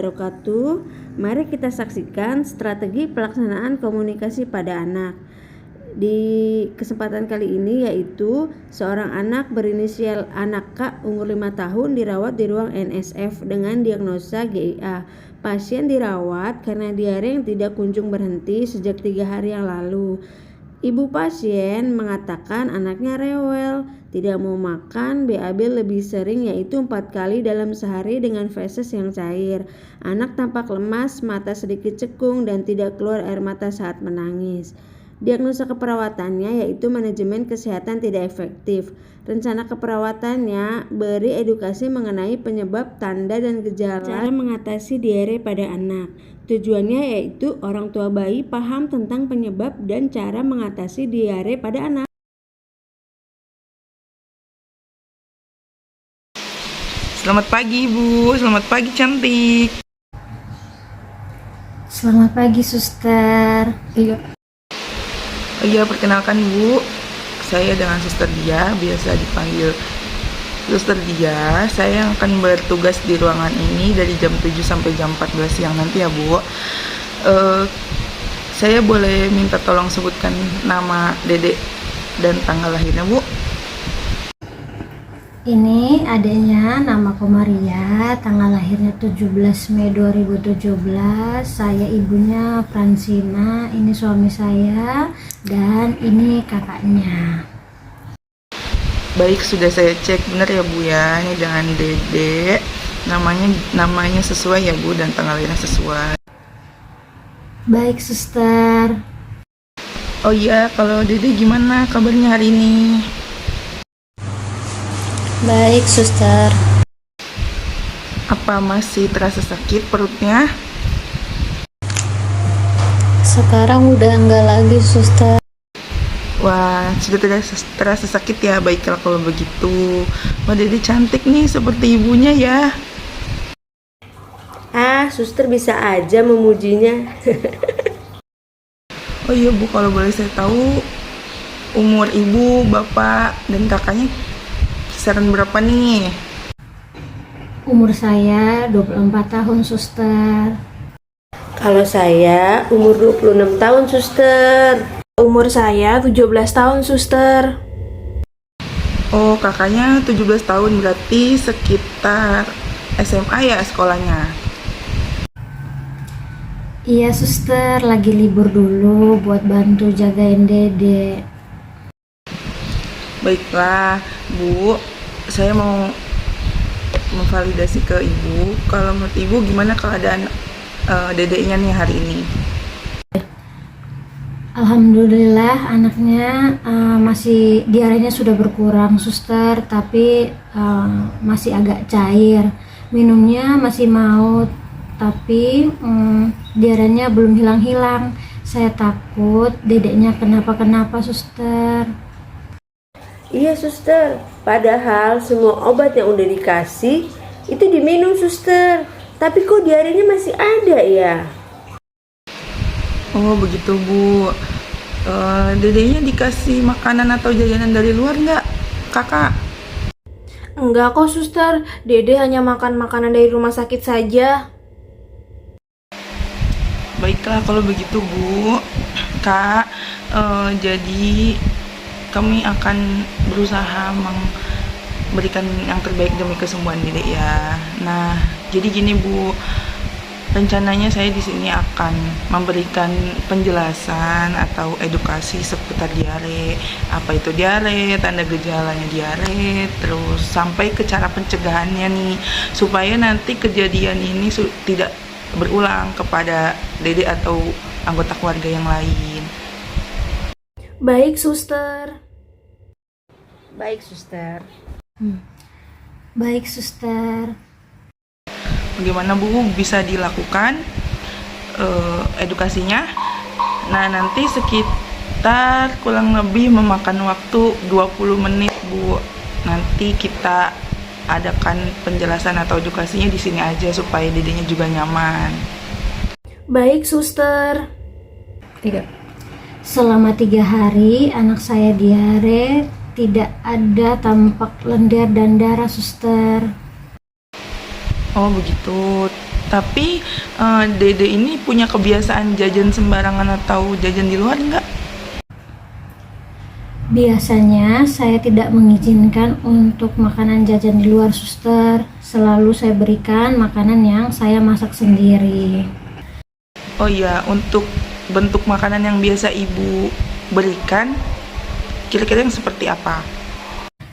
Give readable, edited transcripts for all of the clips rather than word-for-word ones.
wabarakatuh. Mari kita saksikan strategi pelaksanaan komunikasi pada anak. Di kesempatan kali ini yaitu seorang anak berinisial anak K umur 5 tahun dirawat di ruang NSF dengan diagnosa GIA. Pasien dirawat karena diare yang tidak kunjung berhenti sejak 3 hari yang lalu. Ibu pasien mengatakan anaknya rewel, tidak mau makan, BAB lebih sering yaitu 4 kali dalam sehari dengan feses yang cair. Anak tampak lemas, mata sedikit cekung dan tidak keluar air mata saat menangis. Diagnosa keperawatannya yaitu manajemen kesehatan tidak efektif. Rencana keperawatannya beri edukasi mengenai penyebab, tanda dan gejala, cara mengatasi diare pada anak. Tujuannya yaitu orang tua bayi paham tentang penyebab dan cara mengatasi diare pada anak. Selamat pagi Bu, selamat pagi cantik. Selamat pagi suster. Oh iya, perkenalkan Bu, saya dengan Suster Dia, biasa dipanggil Suster Dia. Saya akan bertugas di ruangan ini dari jam 7 sampai jam 14 siang nanti ya Bu. Saya boleh minta tolong sebutkan nama Dedek dan tanggal lahirnya Bu? Ini adanya nama Komaria, tanggal lahirnya 17 Mei 2017. Saya ibunya Fransina, ini suami saya, dan ini kakaknya. Baik, sudah saya cek benar ya Bu ya. Ini dengan Dedek, namanya sesuai ya Bu, dan tanggal lahirnya sesuai. Baik suster. Oh iya, kalau Dedek gimana kabarnya hari ini? Baik suster. Apa masih terasa sakit perutnya? Sekarang udah enggak lagi suster. Wah, sudah tidak terasa sakit ya. Baiklah kalau begitu. Wah, Dede cantik nih seperti ibunya ya. Suster bisa aja memujinya. Oh iya Bu, kalau boleh saya tahu umur ibu, bapak, dan kakaknya kisaran berapa nih? Umur saya 24 tahun suster. Kalau saya umur 26 tahun suster. Umur saya 17 tahun, suster. Oh, kakaknya 17 tahun, berarti sekitar SMA ya sekolahnya? Iya suster, lagi libur dulu buat bantu jagain Dede. Baiklah Bu, saya mau memvalidasi ke Ibu. Kalau menurut Ibu gimana keadaan dedeknya nih hari ini? Alhamdulillah anaknya masih diarenya sudah berkurang suster, tapi masih agak cair. Minumnya masih mau, tapi diarenya belum hilang-hilang. Saya takut dedeknya kenapa-kenapa suster. Iya suster, padahal semua obat yang udah dikasih itu diminum suster. Tapi kok diarenya masih ada ya? Oh begitu Bu. Dedeknya dikasih makanan atau jajanan dari luar nggak kakak? Enggak kok, suster. Dede hanya makan makanan dari rumah sakit saja. Baiklah kalau begitu Bu. Kak, jadi kami akan berusaha memberikan yang terbaik demi kesembuhan Dedek ya. Nah, jadi gini Bu, rencananya saya di sini akan memberikan penjelasan atau edukasi seputar diare, apa itu diare, tanda gejalanya diare, terus sampai ke cara pencegahannya nih, supaya nanti kejadian ini tidak berulang kepada Dedek atau anggota keluarga yang lain. Baik, suster. Baik suster. Baik suster. Bagaimana Bu bisa dilakukan edukasinya? Nah, nanti sekitar kurang lebih memakan waktu 20 menit Bu. Nanti kita adakan penjelasan atau edukasinya di sini aja supaya dedenya juga nyaman. Baik, suster. Selama 3 hari anak saya diare, tidak ada tampak lendir dan darah suster. Oh begitu. Tapi Dede ini punya kebiasaan jajan sembarangan atau jajan di luar nggak? Biasanya saya tidak mengizinkan untuk makanan jajan di luar, suster. Selalu saya berikan makanan yang saya masak sendiri. Oh iya, untuk bentuk makanan yang biasa ibu berikan, kira-kira yang seperti apa?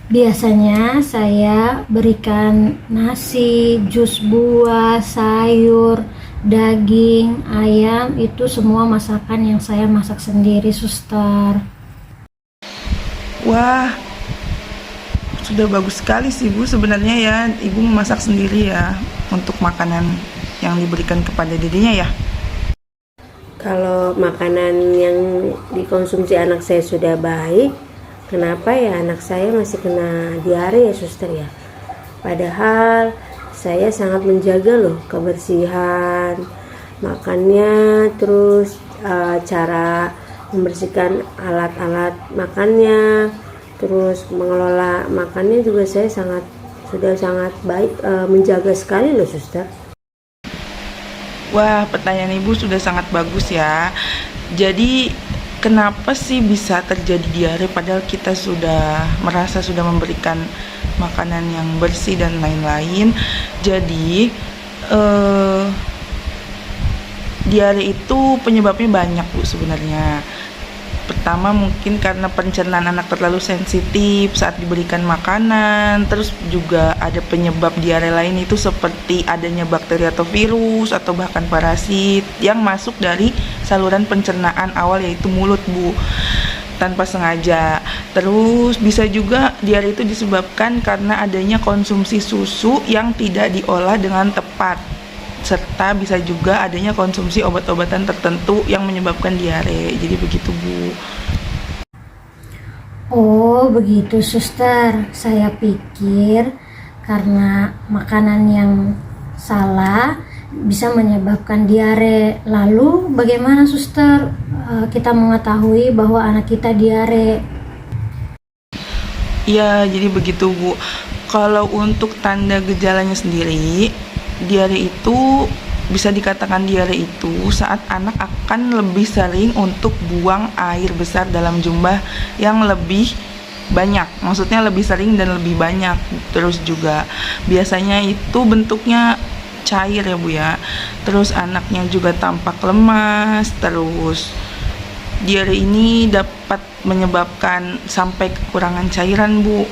Biasanya saya berikan nasi, jus buah, sayur, daging, ayam, itu semua masakan yang saya masak sendiri, suster. Wah, sudah bagus sekali sih Bu. Sebenarnya ya, ibu memasak sendiri ya untuk makanan yang diberikan kepada dedenya ya. Kalau makanan yang dikonsumsi anak saya sudah baik, kenapa ya anak saya masih kena diare ya suster ya? Padahal saya sangat menjaga loh kebersihan makannya, terus cara membersihkan alat-alat makannya, terus mengelola makannya juga saya sudah sangat baik, menjaga sekali loh suster. Wah, pertanyaan ibu sudah sangat bagus ya. Jadi kenapa sih bisa terjadi diare padahal kita sudah merasa sudah memberikan makanan yang bersih dan lain-lain. Jadi diare itu penyebabnya banyak Bu sebenarnya. Pertama mungkin karena pencernaan anak terlalu sensitif saat diberikan makanan. Terus juga ada penyebab diare lain itu seperti adanya bakteri atau virus atau bahkan parasit yang masuk dari saluran pencernaan awal yaitu mulut Bu, tanpa sengaja. Terus bisa juga diare itu disebabkan karena adanya konsumsi susu yang tidak diolah dengan tepat, serta bisa juga adanya konsumsi obat-obatan tertentu yang menyebabkan diare. Jadi begitu Bu. Oh begitu suster, saya pikir karena makanan yang salah bisa menyebabkan diare. Lalu bagaimana suster kita mengetahui bahwa anak kita diare? Ya, jadi begitu Bu. Kalau untuk tanda gejalanya sendiri, diare itu bisa dikatakan diare itu saat anak akan lebih sering untuk buang air besar dalam jumlah yang lebih banyak. Maksudnya lebih sering dan lebih banyak. Terus juga biasanya itu bentuknya cair ya Bu ya. Terus anaknya juga tampak lemas. Terus diare ini dapat menyebabkan sampai kekurangan cairan Bu.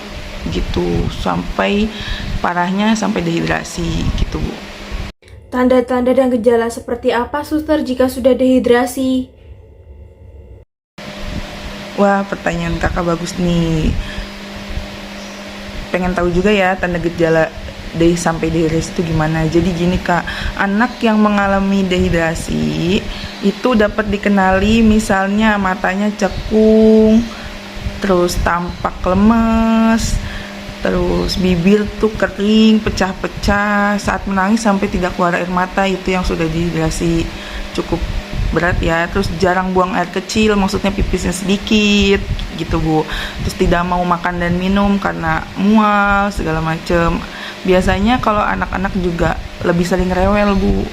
Gitu, sampai parahnya sampai dehidrasi gitu Bu. Tanda-tanda dan gejala seperti apa suster jika sudah dehidrasi? Wah, pertanyaan kakak bagus nih. Pengen tahu juga ya tanda gejala sampai dehidrasi itu gimana. Jadi gini Kak, anak yang mengalami dehidrasi itu dapat dikenali misalnya matanya cekung, terus tampak lemes, terus bibir tuh kering, pecah-pecah, saat menangis sampai tidak keluar air mata, itu yang sudah dehidrasi cukup berat ya. Terus jarang buang air kecil, maksudnya pipisnya sedikit gitu Bu. Terus tidak mau makan dan minum karena mual segala macem. Biasanya kalau anak-anak juga lebih sering rewel Bu.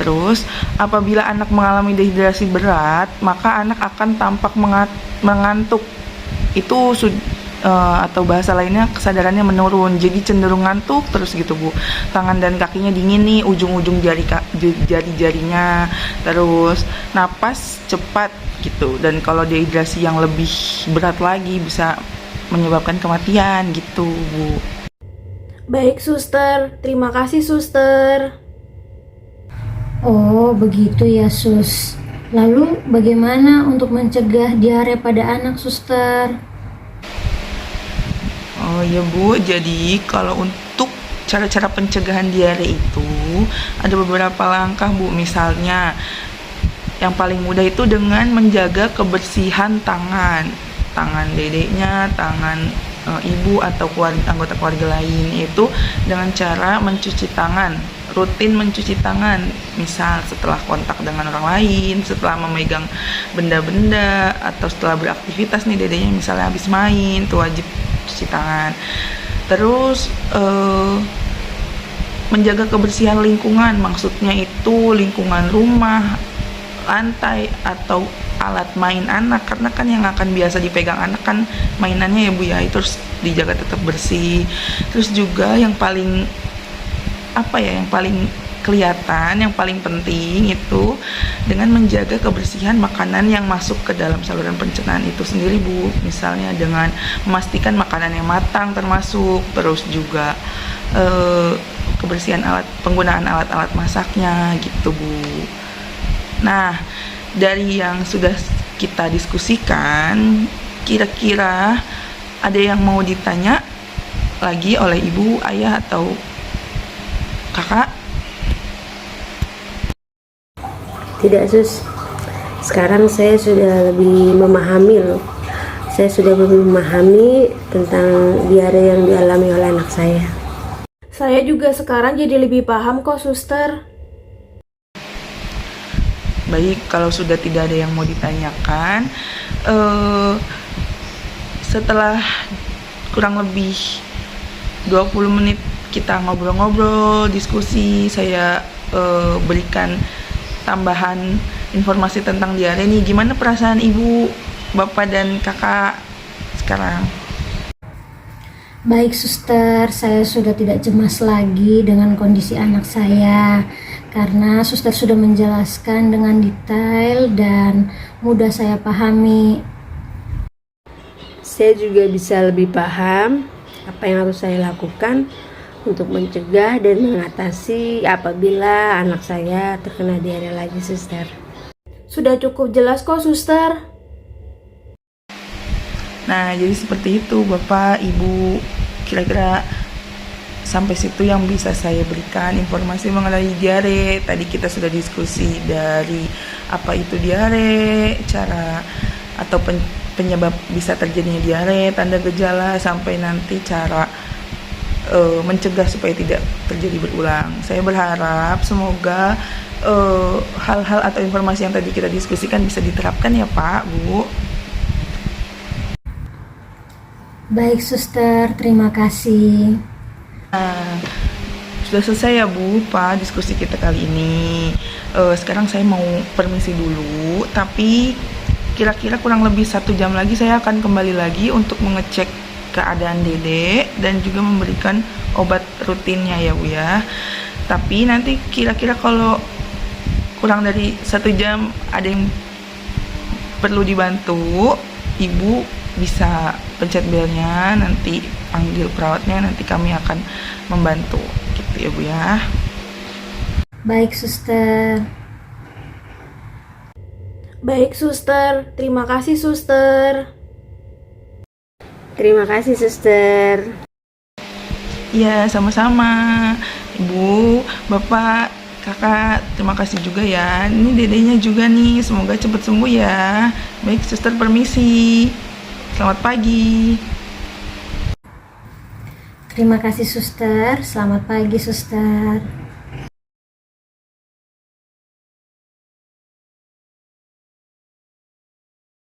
Terus apabila anak mengalami dehidrasi berat, maka anak akan tampak mengantuk. Itu atau bahasa lainnya kesadarannya menurun, jadi cenderung ngantuk terus gitu Bu. Tangan dan kakinya dingin nih, ujung-ujung jari-jarinya. Terus napas cepat gitu. Dan kalau dehidrasi yang lebih berat lagi bisa menyebabkan kematian gitu Bu. Baik suster, terima kasih suster. Oh begitu ya sus. Lalu bagaimana untuk mencegah diare pada anak suster? Oh ya Bu, jadi kalau untuk cara-cara pencegahan diare itu ada beberapa langkah Bu. Misalnya yang paling mudah itu dengan menjaga kebersihan tangan dedeknya, tangan ibu atau anggota keluarga lain, yaitu dengan cara mencuci tangan, rutin mencuci tangan, misal setelah kontak dengan orang lain, setelah memegang benda-benda, atau setelah beraktivitas nih dedenya misalnya habis main, itu wajib cuci tangan. Terus menjaga kebersihan lingkungan, maksudnya itu lingkungan rumah, lantai, atau alat main anak, karena kan yang akan biasa dipegang anak kan mainannya ya Bu ya, itu harus dijaga tetap bersih. Terus juga yang paling yang paling kelihatan, yang paling penting itu dengan menjaga kebersihan makanan yang masuk ke dalam saluran pencernaan itu sendiri Bu. Misalnya dengan memastikan makanan yang matang termasuk, terus juga kebersihan penggunaan alat-alat masaknya gitu Bu. Nah, dari yang sudah kita diskusikan, kira-kira ada yang mau ditanya lagi oleh ibu, ayah, atau kakak? Tidak, Sus. Sekarang saya sudah lebih memahami loh. Saya sudah lebih memahami tentang diare yang dialami oleh anak saya. Saya juga sekarang jadi lebih paham kok, Suster. Baik, kalau sudah tidak ada yang mau ditanyakan, setelah kurang lebih 20 menit kita ngobrol-ngobrol, diskusi, saya berikan tambahan informasi tentang diare nih. Gimana perasaan ibu, bapak, dan kakak sekarang? Baik suster, saya sudah tidak cemas lagi dengan kondisi anak saya karena suster sudah menjelaskan dengan detail dan mudah saya pahami. Saya juga bisa lebih paham apa yang harus saya lakukan untuk mencegah dan mengatasi apabila anak saya terkena diare lagi, Suster. Sudah cukup jelas kok, Suster. Nah, jadi seperti itu Bapak, Ibu. Kira-kira sampai situ yang bisa saya berikan informasi mengenai diare. Tadi kita sudah diskusi dari apa itu diare, cara atau penyebab bisa terjadinya diare, tanda gejala, sampai nanti cara mencegah supaya tidak terjadi berulang. Saya berharap semoga hal-hal atau informasi yang tadi kita diskusikan bisa diterapkan ya Pak, Bu. Baik suster, terima kasih. Nah, sudah selesai ya Bu, Pak, diskusi kita kali ini. Sekarang saya mau permisi dulu, tapi kira-kira kurang lebih 1 jam lagi saya akan kembali lagi untuk mengecek keadaan Dede dan juga memberikan obat rutinnya ya Bu ya. Tapi nanti kira-kira kalau kurang dari 1 jam ada yang perlu dibantu, Ibu bisa pencet belnya, nanti panggil perawatnya, nanti kami akan membantu gitu ya Bu ya. Baik suster. Baik, Suster. Terima kasih, Suster. Terima kasih, Suster. Iya, sama-sama. Ibu, Bapak, Kakak, terima kasih juga ya. Ini dedenya juga nih, semoga cepat sembuh ya. Baik, Suster permisi. Selamat pagi. Terima kasih suster. Selamat pagi suster.